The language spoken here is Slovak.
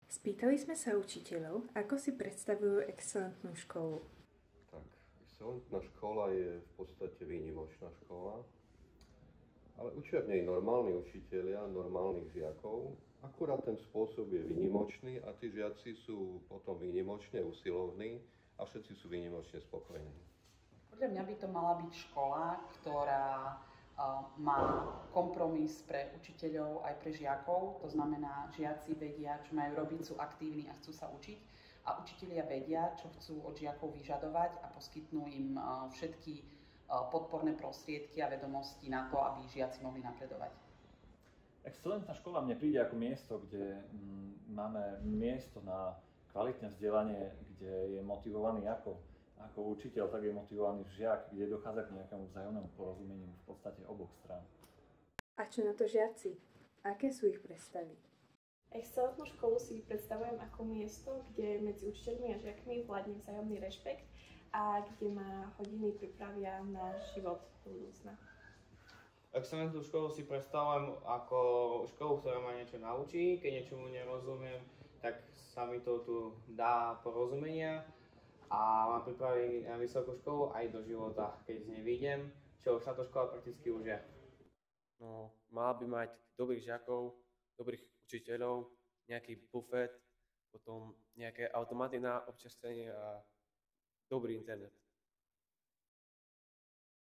Spýtali sme sa učiteľov, ako si predstavujú excelentnú školu. Tak, excelentná škola je v podstate výnimočná škola, ale učia v nej normálni učitelia, normálnych žiakov, akurát ten spôsob je výnimočný a tí žiaci sú potom výnimočne usilovní a všetci sú výnimočne spokojní. Podľa mňa by to mala byť škola, ktorá má kompromis pre učiteľov aj pre žiakov. To znamená, žiaci vedia, čo majú robiť, sú aktívni a chcú sa učiť. A učitelia vedia, čo chcú od žiakov vyžadovať a poskytnú im všetky podporné prostriedky a vedomosti na to, aby žiaci mohli napredovať. Excelentná škola mne príde ako miesto, kde máme miesto na kvalitné vzdelanie, kde je motivovaný ako učiteľ, tak je motivovaný žiak, kde dochádza k nejakému vzájomnému porozumeniu v podstate oboch strán. A čo na to žiaci? Aké sú ich predstavy? Excelentnú školu si predstavujem ako miesto, kde medzi učiteľmi a žiakmi vládne vzájomný rešpekt a kde ma hodiny pripravia na život do budúcna. Excelentnú školu si predstavujem ako školu, ktorá ma niečo naučí. Keď niečomu nerozumiem, tak sa mi to tu dá porozumenia a ma pripraví na vysokú školu aj do života, keď z nej vyjdem, čo už táto škola prakticky už je. No, mala by mať dobrých žiakov, dobrých učiteľov, nejaký bufet, potom nejaké automaty na občerstvenie a dobrý internet.